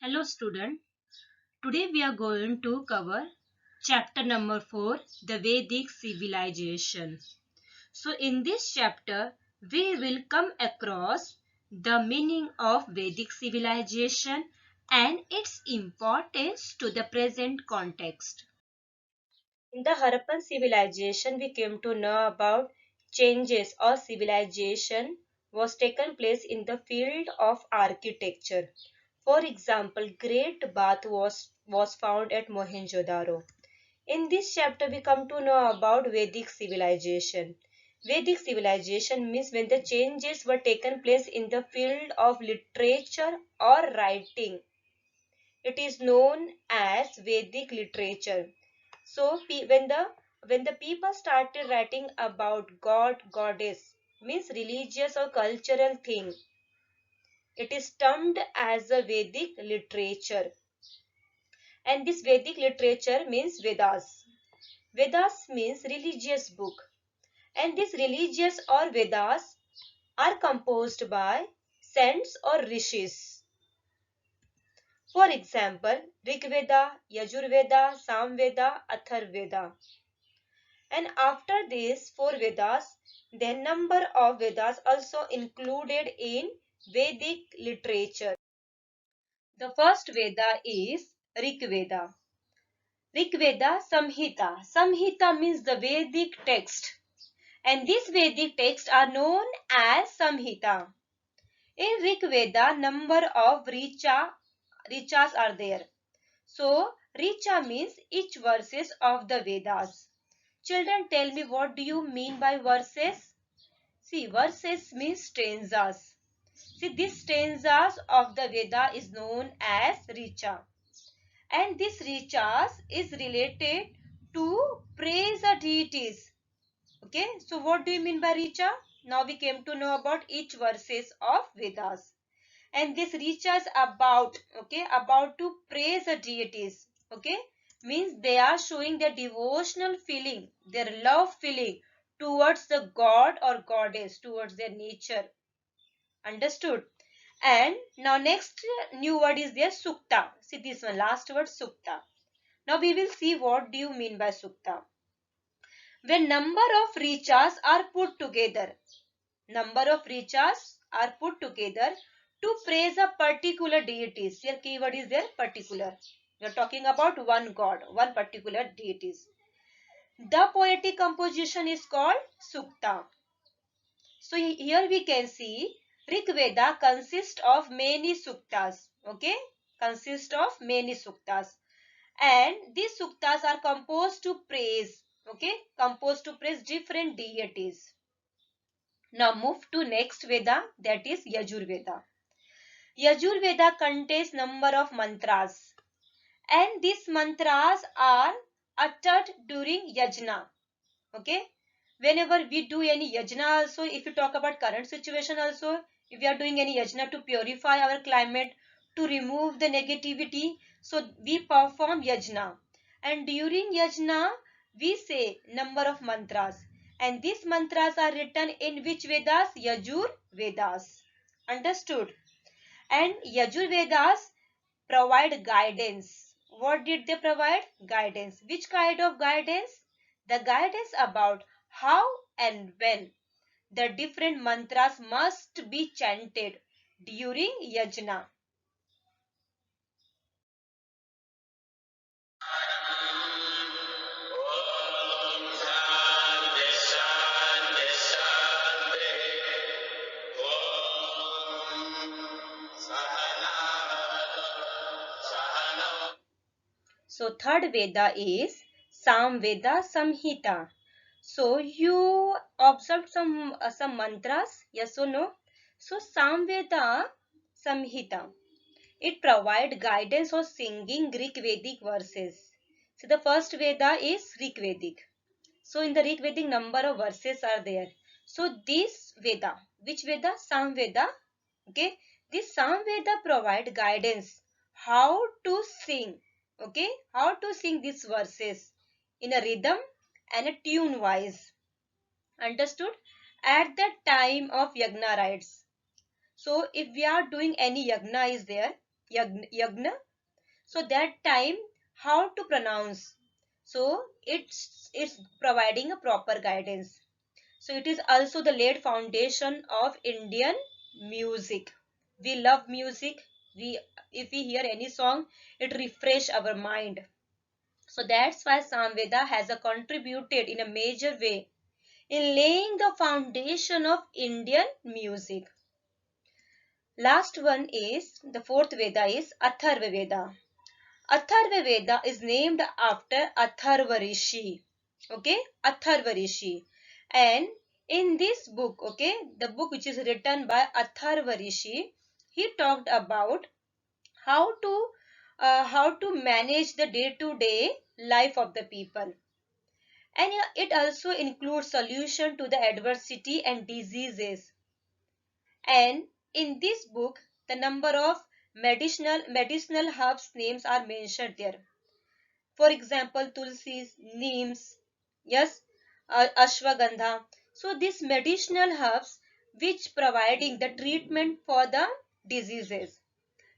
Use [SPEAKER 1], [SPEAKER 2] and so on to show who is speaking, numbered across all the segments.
[SPEAKER 1] Hello student. Today we are going to cover chapter number 4, the Vedic civilization. So in this chapter we will come across the meaning of Vedic civilization and its importance to the present context. In the Harappan civilization we came to know about changes or civilization was taken place in the field of architecture. For example, Great Bath was found at Mohenjo-daro. In this chapter, we come to know about Vedic civilization. Vedic civilization means when the changes were taken place in the field of literature or writing. It is known as Vedic literature. So when the people started writing about God, goddess, means religious or cultural thing, it is termed as a Vedic literature. And this Vedic literature means Vedas. Vedas means religious book. And these religious or Vedas are composed by saints or rishis. For example, Rig Veda, Yajur Veda, Samveda, Atharveda. And after these four Vedas, the number of Vedas also included in Vedic literature. The first Veda is Rig Veda. Rig Veda Samhita. Samhita means the Vedic text. And these Vedic texts are known as Samhita. In Rig Veda, number of richas are there. So, richa means each verses of the Vedas. Children, tell me, what do you mean by verses? See, verses means stanzas. See, these stanzas of the Veda is known as richa. And this riches is related to praise the deities. Okay, so what do you mean by richa? Now we came to know about each verses of Vedas. And this riches about to praise the deities. Okay, means they are showing their devotional feeling, their love feeling towards the god or goddess, towards their nature. Understood? And now next new word is there, sukta. See this one, last word, sukta. Now we will see what do you mean by sukta. When number of richas are put together, number of richas are put together to praise a particular deity. Here keyword is there, particular. We are talking about one god, one particular deities. The poetic composition is called sukta. So here we can see Rig Veda consists of many suktas. Okay, consists of many suktas. And these suktas are composed to praise, okay, composed to praise different deities. Now move to next Veda, that is Yajur Veda. Yajur Veda contains number of mantras, and these mantras are uttered during yajna. Okay, whenever we do any yajna, also if you talk about current situation, also if we are doing any yajna to purify our climate, to remove the negativity, so we perform yajna. And during yajna we say number of mantras, and these mantras are written in which Vedas? Yajur Vedas. Understood? And Yajur Vedas provide guidance. What did they provide? Guidance. Which kind of guidance? The guidance about how and when the different mantras must be chanted during yajna. So third Veda is Samveda Samhita. So you observed some mantras, yes or no? So Samveda Samhita, it provides guidance for singing Greek Vedic verses. So the first Veda is Rig Vedic. So in the Rig Vedic number of verses are there. So this Veda, which Veda? Samveda. Okay, this Samveda provide guidance how to sing. Okay, how to sing these verses in a rhythm and a tune wise. Understood? At the time of yagna rites. So if we are doing any yagna is there, yagna. So that time how to pronounce. So it's providing a proper guidance. So it is also the laid foundation of Indian music. We love music. If we hear any song, it refresh our mind. So that's why Samveda has a contributed in a major way in laying the foundation of Indian music. Last one is the fourth Veda is Atharva Veda. Atharva Veda is named after Atharva Rishi. Okay, Atharva Rishi. And in this book, okay, the book which is written by Atharva Rishi, he talked about how to manage the day-to-day life of the people. And it also includes solution to the adversity and diseases. And in this book, the number of medicinal herbs names are mentioned there. For example, tulsis, neems, yes, ashwagandha. So these medicinal herbs which providing the treatment for the diseases.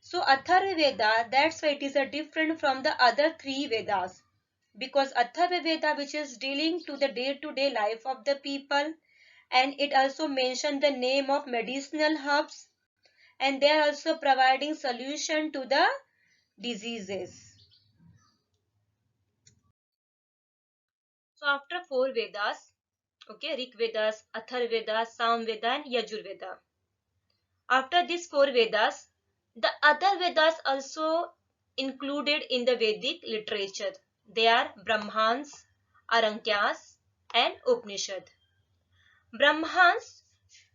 [SPEAKER 1] So Atharva Veda, that's why it is a different from the other three Vedas. Because Atharva Veda which is dealing to the day-to-day life of the people, and it also mentioned the name of medicinal herbs, and they are also providing solution to the diseases. So after four Vedas, okay, Rig Vedas, Atharva Vedas, Sam Veda and Yajur Veda. After these four Vedas, the other Vedas also included in the Vedic literature. They are Brahmans, Arankyas and Upanishad. Brahmans,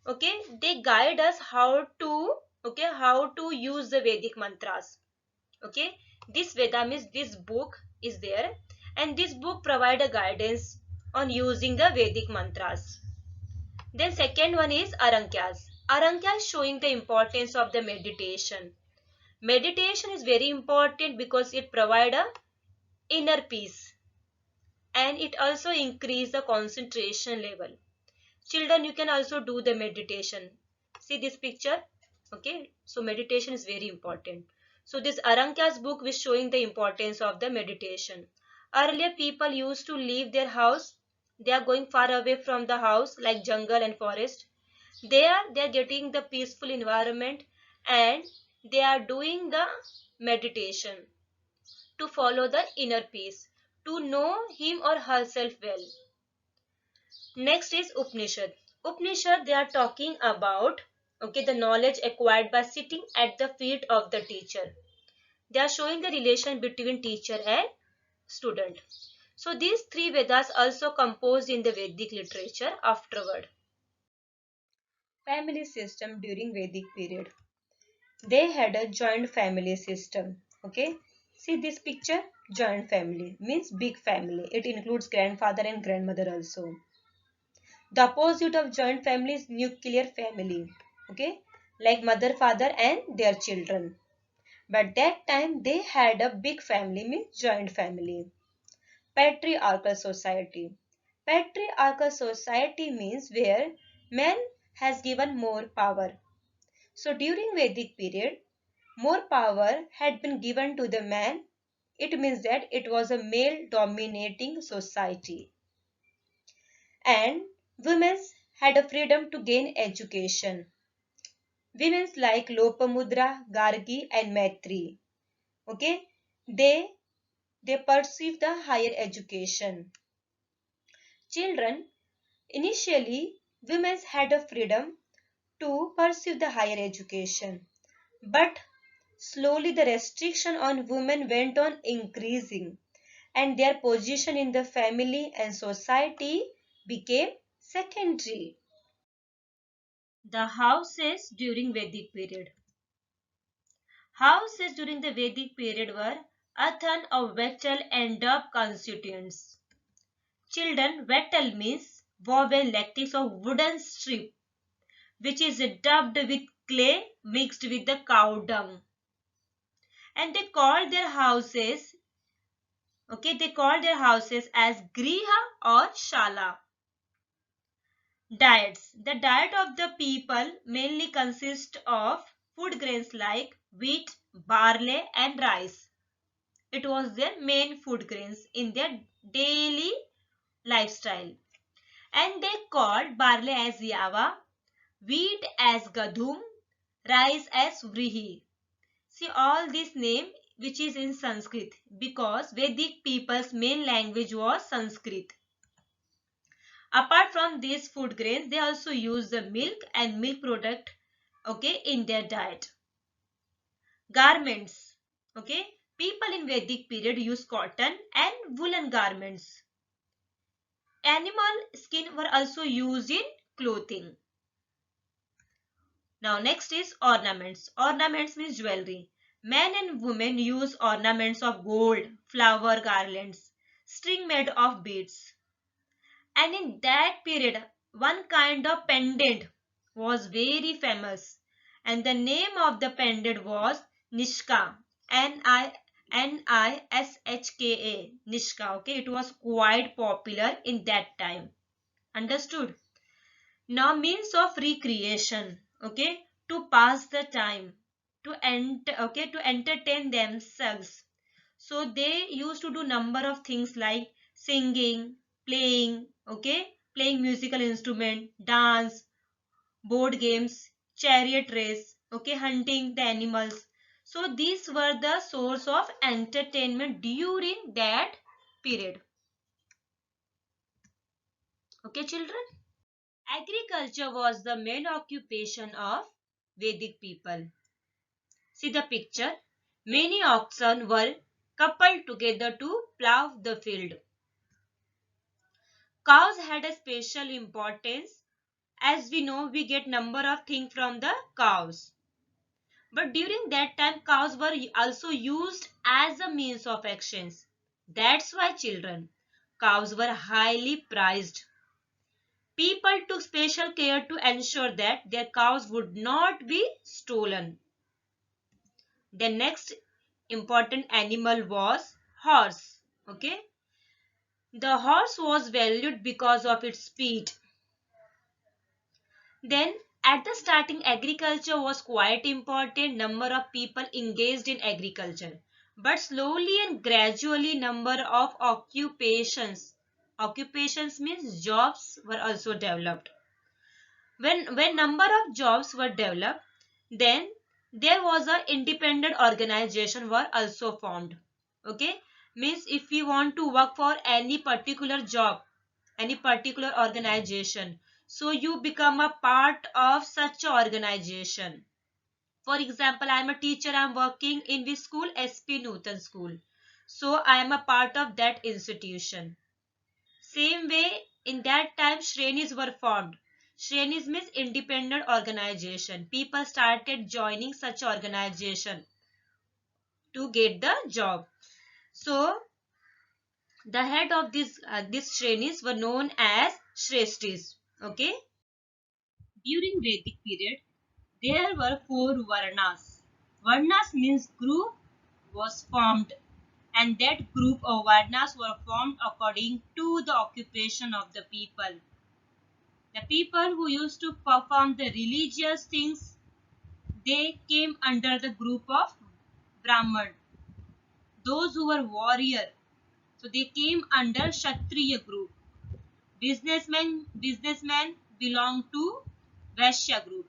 [SPEAKER 1] okay, they guide us how to use the Vedic mantras. Okay, this Veda means this book is there, and this book provide a guidance on using the Vedic mantras. Then second one is Arankyas. Arankya is showing the importance of the meditation. Meditation is very important because it provides a inner peace, and it also increase the concentration level. Children, you can also do the meditation. See this picture. Okay, so meditation is very important. So this Arankya's book is showing the importance of the meditation. Earlier people used to leave their house. They are going far away from the house like jungle and forest. They are getting the peaceful environment, and they are doing the meditation to follow the inner peace, to know him or herself well. Next is Upanishad. Upanishad, they are talking about, okay, the knowledge acquired by sitting at the feet of the teacher. They are showing the relation between teacher and student. So these three Vedas also composed in the Vedic literature afterward. Family system during Vedic period. They had a joint family system. Okay, see this picture. Joint family means big family. It includes grandfather and grandmother also. The opposite of joint family is nuclear family. Okay, like mother, father and their children. But that time they had a big family, means joint family. Patriarchal society. Patriarchal society means where man has given more power. So during Vedic period, more power had been given to the man. It means that it was a male dominating society. And women had a freedom to gain education. Women like Lopamudra, Gargi and Maitri, okay, they perceive the higher education. Children, initially women had a freedom to pursue the higher education, but slowly the restriction on women went on increasing, and their position in the family and society became secondary. The houses during Vedic period. Houses during the Vedic period were earthen or wattle and dub constituents. Children, wattle means woven lattice or wooden strip which is dubbed with clay mixed with the cow dung. And they called their houses, okay, they called their houses as griha or shala. Diets. The diet of the people mainly consists of food grains like wheat, barley and rice. It was their main food grains in their daily lifestyle. And they called barley as yava, wheat as gadhum, rice as vrihi. See all this name which is in Sanskrit because Vedic people's main language was Sanskrit. Apart from these food grains, they also use the milk and milk product, okay, in their diet. Garments, okay, people in Vedic period use cotton and woolen garments. Animal skin were also used in clothing. Now next is ornaments. Ornaments means jewelry. Men and women use ornaments of gold, flower garlands, string made of beads. And in that period, one kind of pendant was very famous. And the name of the pendant was Nishka. Nishka. Nishka. Okay, it was quite popular in that time. Understood? Now means of recreation, okay, to pass the time, to entertain themselves. So they used to do number of things like singing, playing, okay, playing musical instrument, dance, board games, chariot race, okay, hunting the animals. So these were the source of entertainment during that period. Okay, children? Agriculture was the main occupation of Vedic people. See the picture. Many oxen were coupled together to plow the field. Cows had a special importance. As we know, we get number of things from the cows. But during that time, cows were also used as a means of exchange. That's why children, cows were highly prized. People took special care to ensure that their cows would not be stolen. The next important animal was horse. Okay. The horse was valued because of its speed. Then at the starting, agriculture was quite important. Number of people engaged in agriculture. But slowly and gradually number of occupations means jobs were also developed. When number of jobs were developed, then there was a independent organization were also formed. Okay, means if we want to work for any particular job, any particular organization, so you become a part of such an organization. For example, I am a teacher. I am working in this school, SP Nutan School. So I am a part of that institution. Same way, in that time, Shrenis were formed. Shrenis means independent organization. People started joining such organization to get the job. So, the head of this Shrenis were known as Shreshtis. Okay. During Vedic period, there were 4 Varnas. Varnas means group was formed, and that group of Varnas were formed according to the occupation of the people. The people who used to perform the religious things, they came under the group of Brahman. Those who were warrior, so they came under Kshatriya group. Businessmen belong to Vaishya group.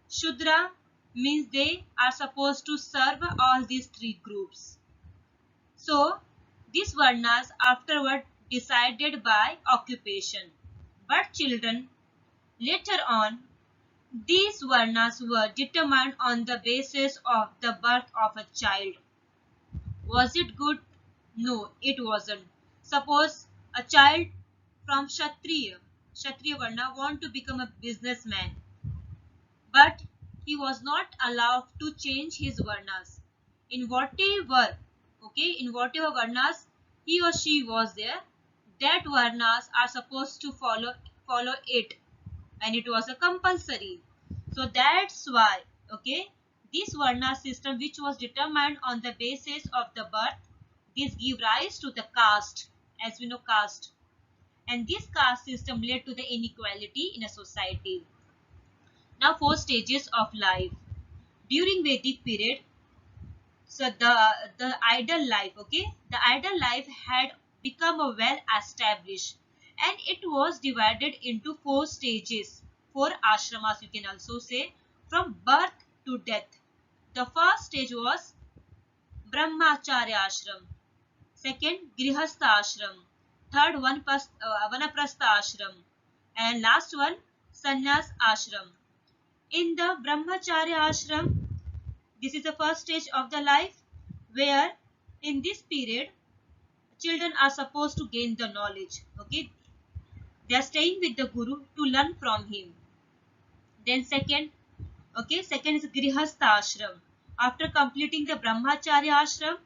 [SPEAKER 1] Shudra means they are supposed to serve all these 3 groups. So these varnas afterward decided by occupation. But children, later on, these varnas were determined on the basis of the birth of a child. Was it good? No, it wasn't. Suppose a child from Kshatriya Varna want to become a businessman, but he was not allowed to change his Varnas. In whatever, in whatever Varnas he or she was there, that Varnas are supposed to follow it, and it was a compulsory. So that's why, this Varna system which was determined on the basis of the birth, this give rise to the caste, as we know caste. And this caste system led to the inequality in a society. Now 4 stages of life. During Vedic period, So the idle life, okay, the idle life had become a well established, and it was divided into four stages, four ashramas you can also say, from birth to death. The first stage was brahmacharya ashram, second grihastha ashram, third vanaprastha ashram, and last one sannyas ashram. In the brahmacharya ashram, this is the first stage of the life, where in this period children are supposed to gain the knowledge, okay, they are staying with the guru to learn from him. Then second, okay, second is grihastha ashram. After completing the brahmacharya ashram,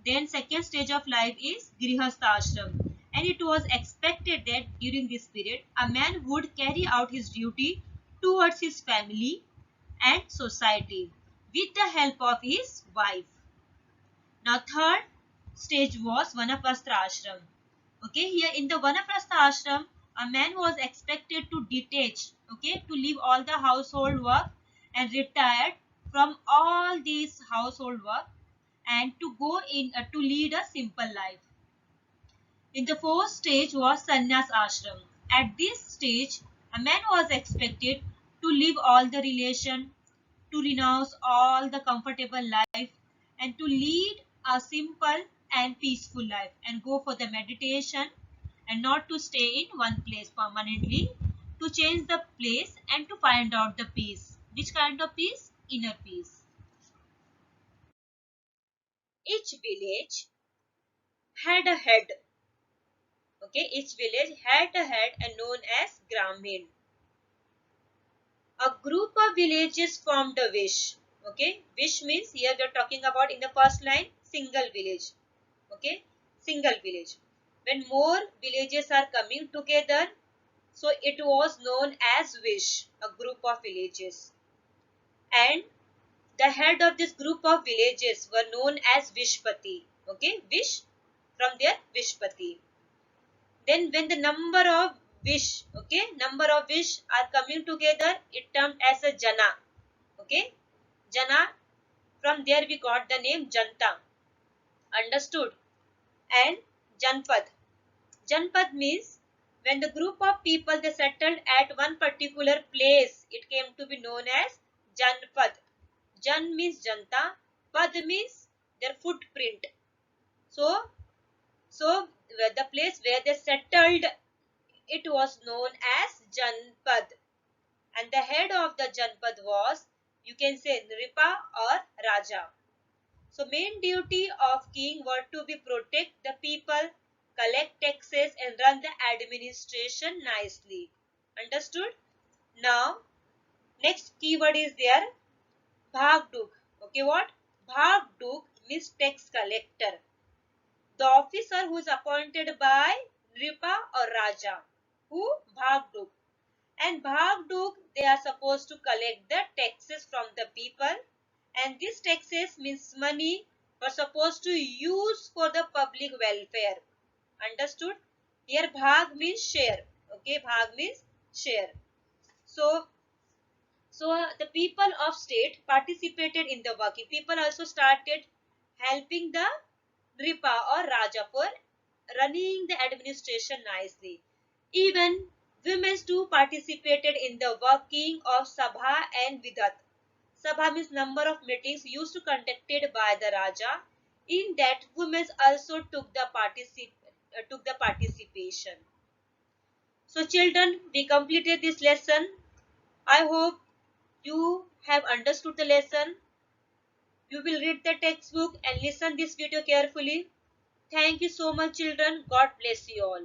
[SPEAKER 1] then second stage of life is grihastha ashram, and it was expected that during this period a man would carry out his duty towards his family and society with the help of his wife. Now third stage was vanaprastha ashram. Okay, here in the vanaprastha ashram, a man was expected to detach, okay, to leave all the household work and retired from all these household work and to go in to lead a simple life. In the fourth stage was sannyas ashram. At this stage, a man was expected to leave all the relation, to renounce all the comfortable life, and to lead a simple and peaceful life and go for the meditation, and not to stay in one place permanently, to change the place and to find out the peace. Which kind of peace? Inner peace. Each village had a head. Okay, each village had a head and known as Gramin. A group of villages formed a Vish. Okay, Vish means here we are talking about in the first line single village. Okay, single village. When more villages are coming together, so it was known as Vish, a group of villages. And the head of this group of villages were known as Vishpati. Okay, Vish from their Vishpati. Then when the number of Vish are coming together, it termed as a Jana. Okay, Jana, from there we got the name Janta. Understood? And Janpad. Janpad means when the group of people they settled at one particular place, it came to be known as Janpad. Jan means Janta, Pad means their footprint. So, the place where they settled, it was known as Janpad. And the head of the Janpad was, you can say, Nripa or Raja. So main duty of king were to be protect the people, collect taxes and run the administration nicely. Understood? Now next keyword is there, Bhagduk. Okay, what? Bhagduk means tax collector. The officer who is appointed by Nripa or Raja. Who? Bhagduk. And Bhagduk, they are supposed to collect the taxes from the people, and these taxes means money were supposed to use for the public welfare. Understood? Here Bhag means share. Okay, Bhag means share. So, the people of state participated in the working. People also started helping the Nripa or Raja for running the administration nicely. Even women too participated in the working of Sabha and Vidat. Sabha means number of meetings used to conducted by the Raja. In that, women also took the participation. So children, we completed this lesson. I hope you have understood the lesson. You will read the textbook and listen this video carefully. Thank you so much children. God bless you all.